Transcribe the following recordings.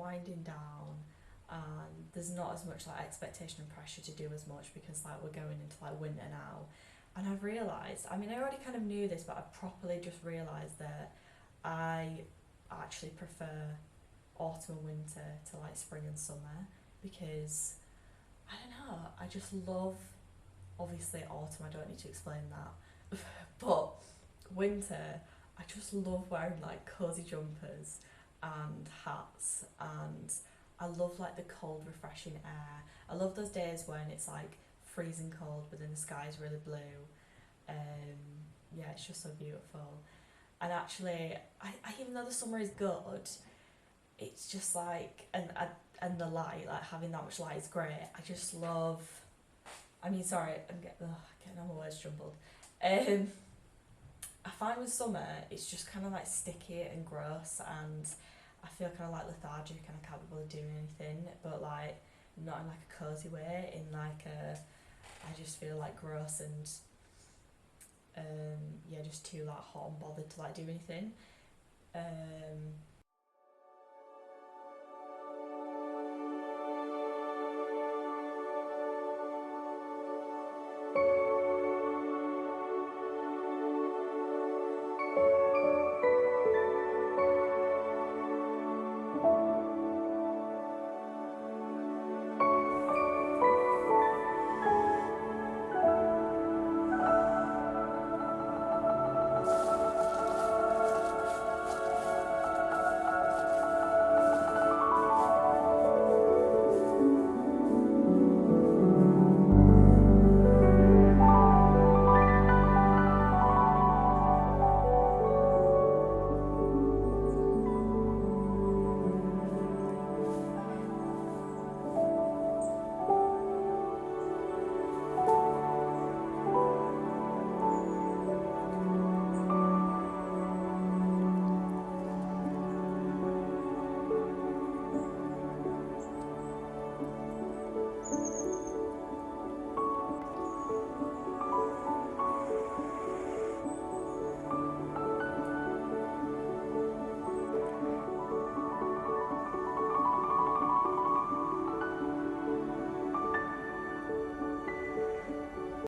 winding down, and there's not as much like expectation and pressure to do as much because like we're going into like winter now. And I've realised, I mean, I already kind of knew this, but I've properly just realised that I actually prefer autumn and winter to like spring and summer, because I don't know, I just love, obviously autumn, I don't need to explain that, but winter, I just love wearing like cosy jumpers and hats, and I love like the cold refreshing air. I love those days when it's like freezing cold but then the sky's really blue. Yeah, it's just so beautiful. And actually, I even though the summer is good, it's just like, and the light, like having that much light is great. I just love, I mean, sorry, getting all my words jumbled. I find with summer, it's just kind of like sticky and gross, and I feel kind of like lethargic and I can't be bothered doing anything, but like not in like a cozy way, in like a, I just feel like gross and yeah, just too like hot and bothered to like do anything. Um,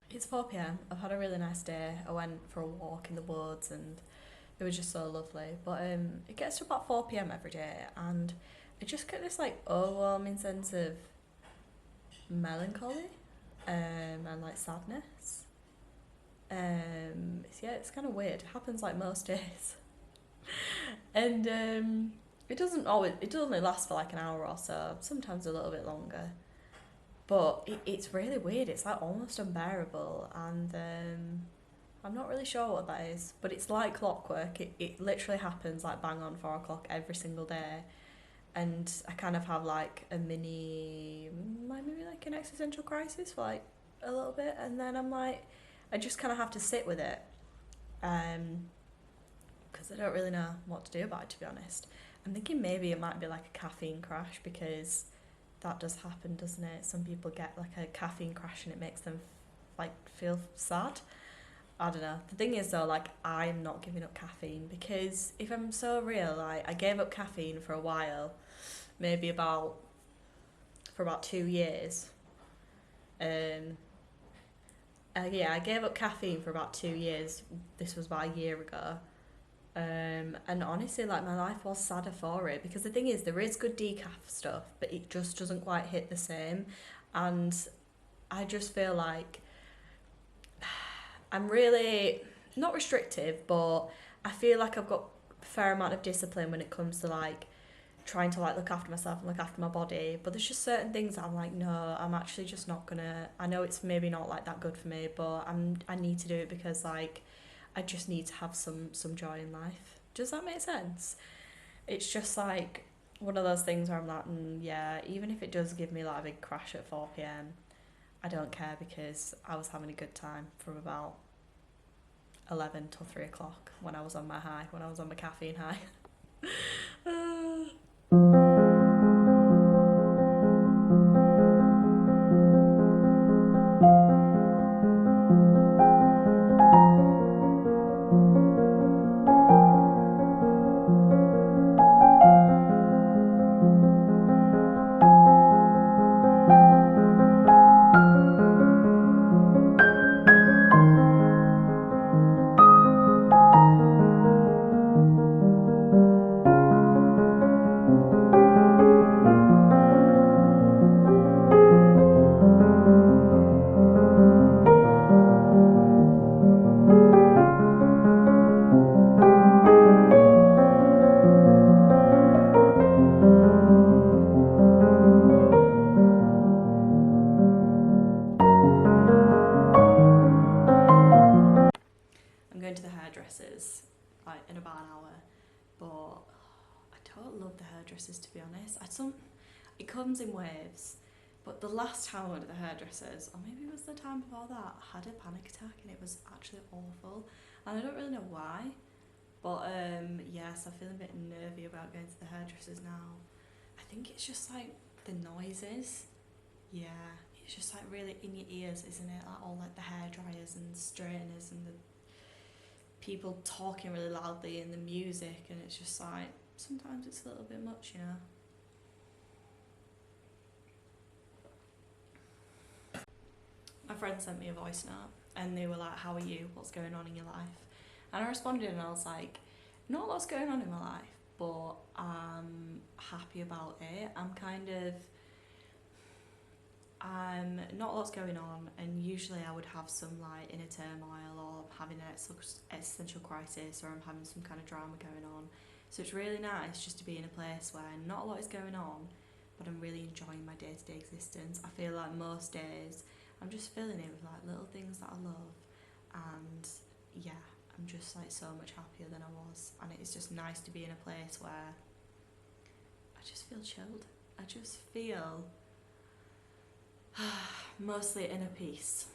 It's 4 p.m. I've had a really nice day. I went for a walk in the woods and it was just so lovely. But it gets to about 4 p.m. every day, and I just get this like overwhelming sense of melancholy and like sadness. Yeah, it's kind of weird. It happens like most days. And it doesn't only last for like an hour or so, sometimes a little bit longer. But it's really weird. It's like almost unbearable, and I'm not really sure what that is. But it's like clockwork. It literally happens like bang on 4 o'clock every single day, and I kind of have like a mini, like maybe like an existential crisis for like a little bit, and then I'm like, I just kind of have to sit with it, because I don't really know what to do about it, to be honest. I'm thinking maybe it might be like a caffeine crash, because that does happen, doesn't it? Some people get like a caffeine crash and it makes them like feel sad. I don't know. The thing is though, like I'm not giving up caffeine, because if I'm so real, like I gave up caffeine for a while, maybe about for about 2 years. Um, yeah, I gave up caffeine for about 2 years. This was about a year ago. And honestly, like my life was sadder for it, because the thing is, there is good decaf stuff, but it just doesn't quite hit the same. And I just feel like I'm really not restrictive, but I feel like I've got a fair amount of discipline when it comes to like trying to like look after myself and look after my body. But there's just certain things that I'm like, no, I'm actually just not gonna. I know it's maybe not like that good for me, but I need to do it, because like I just need to have some joy in life. Does that make sense? It's just like one of those things where I'm like, yeah, even if it does give me like a big crash at 4 p.m, I don't care, because I was having a good time from about 11 till 3 o'clock when I was on my high, when I was on my caffeine high. it comes in waves. But the last time I went to the hairdressers, or maybe it was the time before that, I had a panic attack and it was actually awful. And I don't really know why. But yes, I feel a bit nervy about going to the hairdressers now. I think it's just like the noises. Yeah, it's just like really in your ears, isn't it? Like all like the hair dryers and straighteners and the people talking really loudly and the music, and it's just like sometimes it's a little bit much, you know. My friend sent me a voice note and they were like, how are you? What's going on in your life? And I responded and I was like, not what's going on in my life, but I'm happy about it. I'm not lots going on, and usually I would have some like inner turmoil or having an existential crisis, or I'm having some kind of drama going on. So it's really nice just to be in a place where not a lot is going on, but I'm really enjoying my day-to-day existence. I feel like most days I'm just filling it with like little things that I love, and yeah, I'm just like so much happier than I was, and it's just nice to be in a place where I just feel chilled. I just feel mostly inner peace.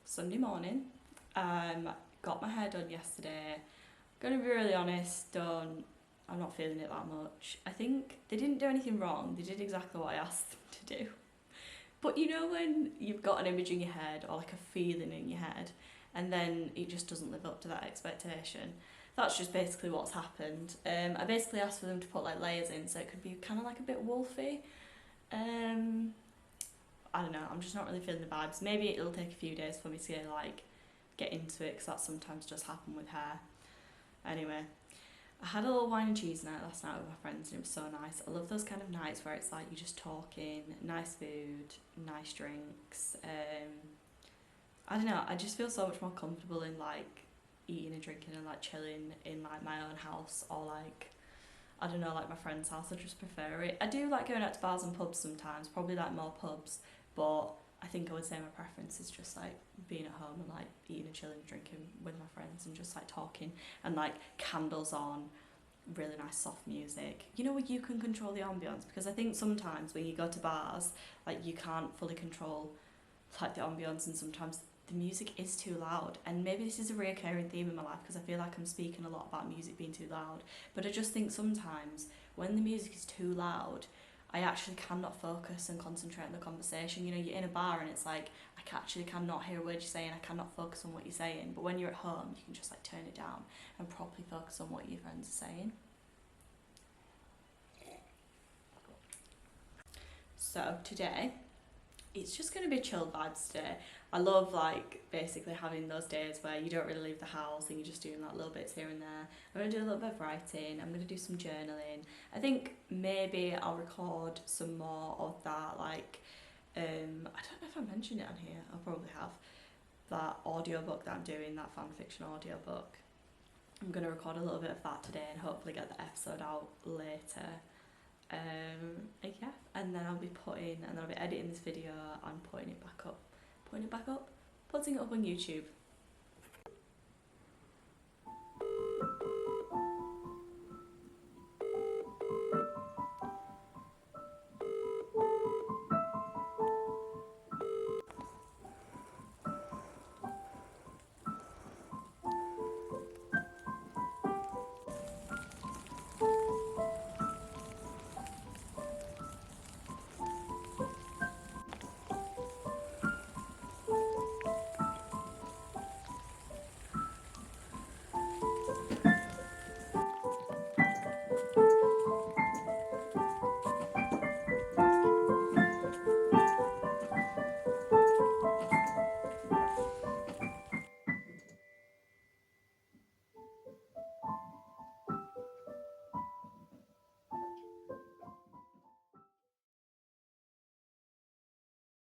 Sunday morning, got my hair done yesterday. Gonna be really honest, I'm not feeling it that much. I think they didn't do anything wrong, they did exactly what I asked them to do. But you know when you've got an image in your head or like a feeling in your head and then it just doesn't live up to that expectation? That's just basically what's happened. I basically asked for them to put like layers in so it could be kind of like a bit wolfy. I don't know, I'm just not really feeling the vibes. Maybe it'll take a few days for me to get into it, because that sometimes does happen with hair. Anyway, I had a little wine and cheese night last night with my friends and it was so nice. I love those kind of nights where it's like you're just talking, nice food, nice drinks. I don't know, I just feel so much more comfortable in like eating and drinking and like chilling in like my own house, or like, I don't know, like my friend's house. I just prefer it. I do like going out to bars and pubs sometimes, probably like more pubs, but I think I would say my preference is just like being at home and like eating and chilling and drinking with my friends and just like talking and like candles on, really nice soft music, you know, where you can control the ambience, because I think sometimes when you go to bars, like you can't fully control like the ambience, and sometimes the music is too loud. And maybe this is a reoccurring theme in my life because I feel like I'm speaking a lot about music being too loud, but I just think sometimes when the music is too loud, I actually cannot focus and concentrate on the conversation. You know, you're in a bar and it's like I actually cannot hear a word you're saying, I cannot focus on what you're saying. But when you're at home, you can just like turn it down and properly focus on what your friends are saying. So today, it's just going to be chill vibes today. I love like basically having those days where you don't really leave the house and you're just doing like little bits here and there. I'm going to do a little bit of writing, I'm going to do some journaling. I think maybe I'll record some more of that, like, I don't know if I mentioned it on here, I probably have, that audiobook that I'm doing, that fan fiction audiobook. I'm going to record a little bit of that today and hopefully get the episode out later. Yeah, and then I'll be editing this video and putting it back up, putting it up on YouTube.